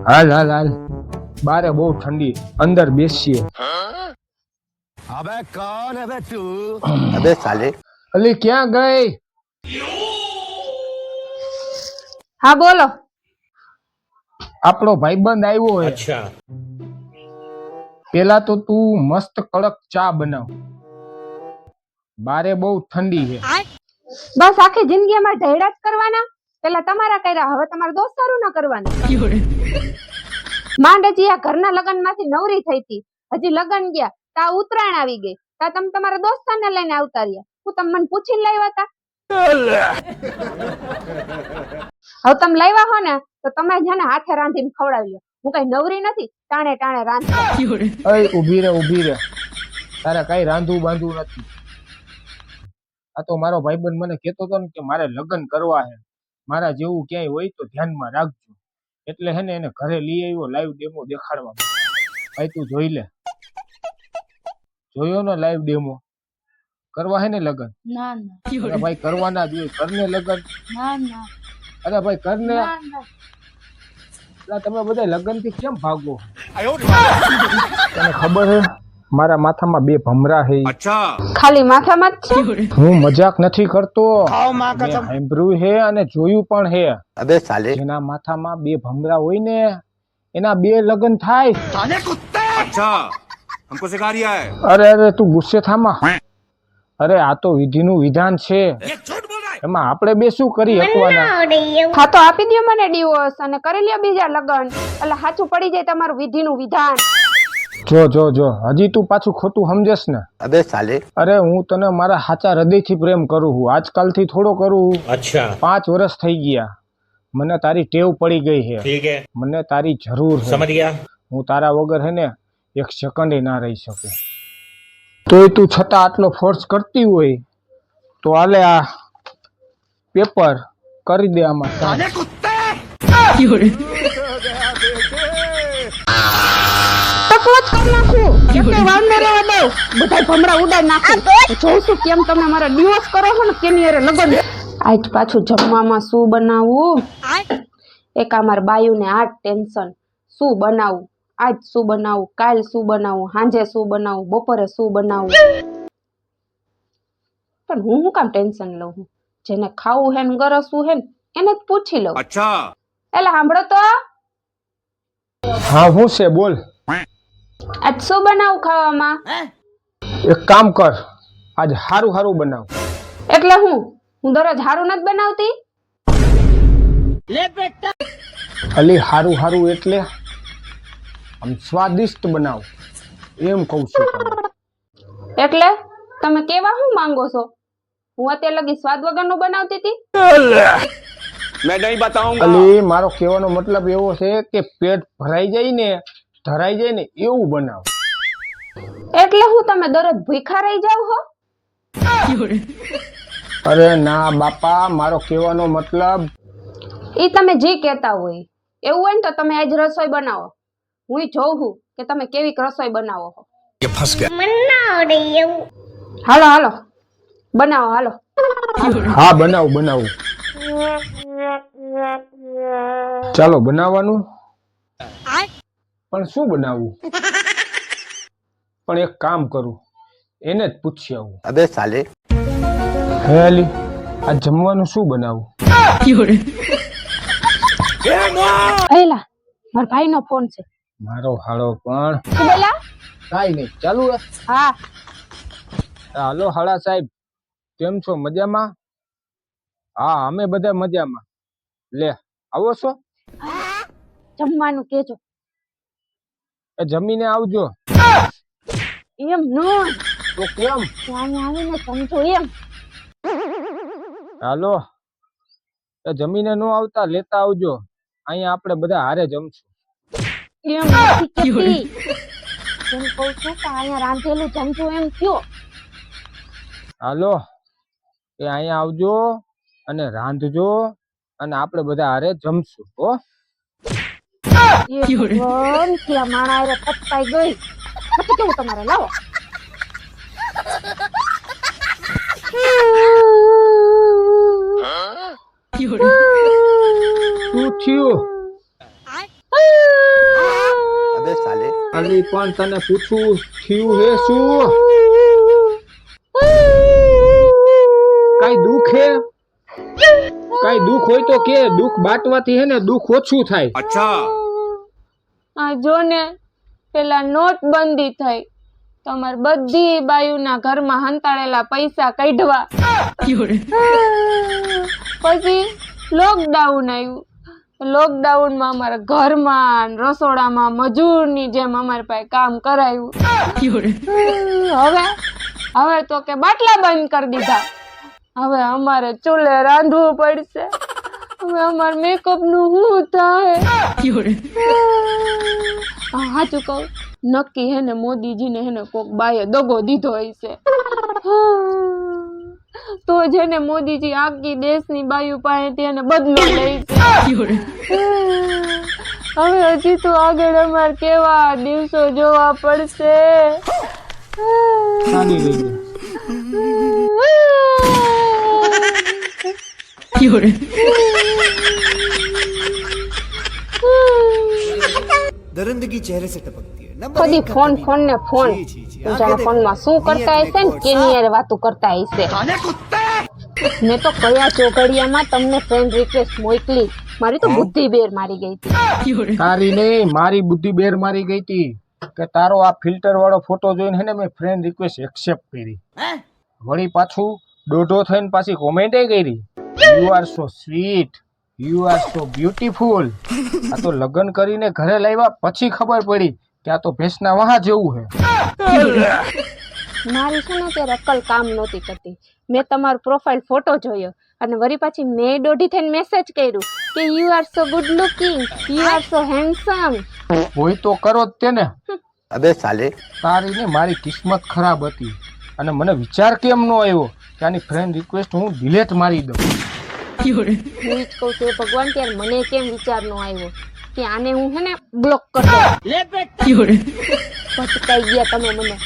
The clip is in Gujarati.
હાલ હાલ હાલ, બારે બહુ ઠંડી, અંદર બેસીએ. अबे कौन है बे तू? अबे साले અલી ક્યાં ગઈ? હા બોલો. આપણો ભાઈબંધ આવ્યો હે. अच्छा પેલા તો તું મસ્ત કડક ચા બનાવ, બારે બહુ ઠંડી છે. બસ આખી જિંદગી અમારે ઢેડા જ કરવાના? પેલા તમારા કર્યા, હવે તમારા દોસ્તારું ન કરવાના. માંડ હજી આ ઘરના લગન માંથી નવરી થઈ હતી, હજી લગન ગયા તા ઉત્તરાયણ આવી ગઈ, તા તમે તમારા દોસ્તારને લઈને આવતા રહ્યા. હું તમે મને પૂછીને લાવ્યા હતા? હવે તમે લાવ્યા હો ને તો તમે છે ને હાથે રાંધીને ખવડાવી લો. હું કઈ નવરી નથી, ટાણે ટાણે રાંધતી. અય ઊભી રે, તારે કઈ રાંધવું બાંધવું નથી. આ તો મારો ભાઈબંધ મને કહેતો હતો ને કે મારે લગ્ન કરવા છે, મારા જેવું ક્યાંય હોય તો ધ્યાનમાં રાખજો. એટલે હે ને એને ઘરે લઈ આવ્યો લાઈવ ડેમો દેખાડવા. ભાઈ તું જોઈ લે. જોયો ને લાઈવ ડેમો? કરવા હે ને લગ્ન? ના ના. અરે ભાઈ કરવાના જ હોય, કરને લગ્ન. ના ના. અરે ભાઈ કરને. તમે બધા લગ્ન થી કેમ ભાગો? તને ખબર હે મારા માથામાં બે ભમરા હે. अच्छा ખાલી માથામાં જ છે? હું મજાક નથી કરતો, મેં સાંભળ્યું હે અને જોયું પણ હે. अबे साले જેના માથામાં બે ભમરા હોય ને એના બે લગ્ન થાય. अच्छा हमको सिखा रिया है અરે તું ગુસ્સે થામાં. અરે આ તો વિધિનું વિધાન છે, એમાં આપણે બે શું કરી શકવાના? હા તો આપી દો મને ડિવોર્સ અને કરી લ્યો બીજા લગન, એટલે સાચું પડી જાય તમારું વિધિનું વિધાન. જો હજી તું પાછું ખોટું સમજેસ ને. अबे साले અરે હું તને મારા સાચા હૃદયથી પ્રેમ કરું છું, આજકાલથી થોડો કરું. अच्छा 5 વર્ષ થઈ ગયા, મને તારી ટેવ પડી ગઈ છે, ठीक है મને તારી જરૂર છે. समझ गया હું તારા વગર હે ને એક સેકન્ડ ના રહી શકું. તોય તું છતાં આટલો ફોર્સ કરતી હોય તો હાલે આ પેપર કરી દે આમાં sign. તકવત કરી નાખું, એટલે વાંધો રહેવા દઉં, બધા ભમરા ઉડાડી નાખું. જોઉં છું કેમ તમે મારા ડિવોર્સ કરો છો ને કેની હારે લગન. આજ પાછું જમવામાં શું બનાવવું? એક આ મારા બાયુને આ ટેન્શન, શું બનાવું, આજ શું બનાવું, કાલ શું બનાવું, સાંજે શું બનાવું, બપોરે શું બનાવું. પણ હું કામ ટેન્શન લઉં છું? જેને ખાવું હે ને ગરસવું હે ને એને જ પૂછી લઉં. अच्छा એટલે સાંભળો તો, હા હું છે બોલ. આજ શું બનાવું ખાવામાં? એક કામ કર, આજ હારું બનાવ. એટલે હું દરરોજ હારું નથી બનાવતી? અલી હારું એટલે આમ સ્વાદિષ્ટ બનાવ એમ કઉ છું તને. એટલે તમે કેવા શું માંગો છો? હું અત્યારે લગી સ્વાદ વગરનું બનાવતી હતી? मैं नहीं बताऊंगा અલી મારો કહેવાનો મતલબ એવો છે કે પેટ ભરાઈ જાય ને ધરાઈ જાય ને એવું બનાવ. એટલે હું તમે દરરોજ ભૂખા રહી જાવ છો? અરે ના બાપા, મારો કહેવાનો મતલબ ઈ તમે જે કહેતા હોય. એવું હોય ને તો તમે આજ રસોઈ બનાવો, હું જોઉં છું કે તમે કેવી રસોઈ બનાવો છો. હાલો બનાવો, હાલો. હા બનાવું. ચાલો બનાવવાનું. પણ શું બનાવવું? પણ એક કામ કરું, એને જ પૂછી આવું. अबे साले હે અલી, આ જમવાનું શું બનાવું? એલા મારા ભાઈનો ફોન છે. મારો હાળો પણ શું બોલ્યા? કાઈ નહીં, ચાલુ હે. હા હાલો હાળા સાહેબ, કેમ છો? મજામાં? હા અમે બધા મજામાં. લે આવો છો? જમવાનું કેજો. એ જમીને આવજો. એમ નો, તો કેમ? ત્યાં આવીને સમજો એમ. હાલો, એ જમીને નો આવતા લેતા આવજો, અહીંયા આપણે બધા હારે જમશું. એમ નથી કહેતી. એમ કહું છું કે અહીંયા રાંધેલું જમજો એમ કયો. હાલો, એ અહીંયા આવજો અને રાંધજો અને આપણે બધા હારે જમશું. હો એ ભગવાન, ત્યાં માણા હારે પચકાઈ ગઈ. નથી કેવું તમારે, લાવો. શું થયું? ખાલી પણ તને પૂછું થયું હે શું? કઈ દુઃખ હે? કઈ દુઃખ હોય તો કે, દુઃખ બાટવાથી હે ને દુઃખ ઓછું થાય. अच्छा આ જો ને પેલા નોટબંધી થઈ તો અમાર બધી બાયુના ઘરમાં હંતાળેલા પૈસા કાઢવા. પછી લોકડાઉન આવ્યું. લોકડાઉનમાં અમારા ઘરમાં ને રસોડામાં મજૂરની જેમ અમારી પાસે કામ કરાયું. હવે તો કે બાટલા બંધ કરી દીધા. હવે અમારે ચૂલે રાંધવું પડશે. હવે અમાર મેકઅપ નું શું થાય? સાચું કહું, નક્કી હે ને મોદીજીને હે ને કોક બાએ દગો દીધો હશે. તો જેને મોદીજી આખી દેશની બાયુ પાસેથી એને બદલો લે છે. હવે હજી તો આગળ અમારે કેવા દિવસો જોવા પડશે. શાની લઈ લે? दरिंदगी चेहरे से टपकती है। ખુદી ફોન ફોન ને ફોન. જાણે ફોનમાં શું કરતા હશે ને કેની યાર વાતો કરતા હશે. મેં તો કયા ચોઘડિયામાં તમને ફ્રેન્ડ રિક્વેસ્ટ મોકલી, મારી તો બુદ્ધિ બેર મારી ગઈ હતી. તારી નહીં, મારી બુદ્ધિ બેર મારી ગઈ હતી કે તારો આ ફિલ્ટર વાળો ફોટો જોઈને હે ને મેં ફ્રેન્ડ રિક્વેસ્ટ એક્સેપ્ટ કરી. વળી પાછું દોઢો થઈને પાછી કોમેન્ટ કરી, you are so sweet, you are so beautiful. આ તો લગ્ન કરીને ઘરે લાવ્યા પછી ખબર પડી કે આ તો ભેંસના વહા જેવું છે. મારી છે ને ત્યારે અક્કલ કામ નહોતી કરતી. મેં તમારો પ્રોફાઇલ ફોટો જોયો અને વળી પાછી મેં દોઢી થઈને મેસેજ કર્યું કે you are so good looking, you are so handsome. હોય તો કરો જ તેને. अबे साले તારી ને મારી કિસ્મત ખરાબ હતી અને મને વિચાર કેમ ન આવ્યો કે આની ફ્રેન્ડ રિક્વેસ્ટ હું ડિલેટ મારી દઉં. હું જ કહું છું ભગવાન, ત્યારે મને કેમ વિચાર ન આવ્યો કે આને હું હે ને બ્લોક કરી દઉં. ભટકાઈ ગયા તમે મને.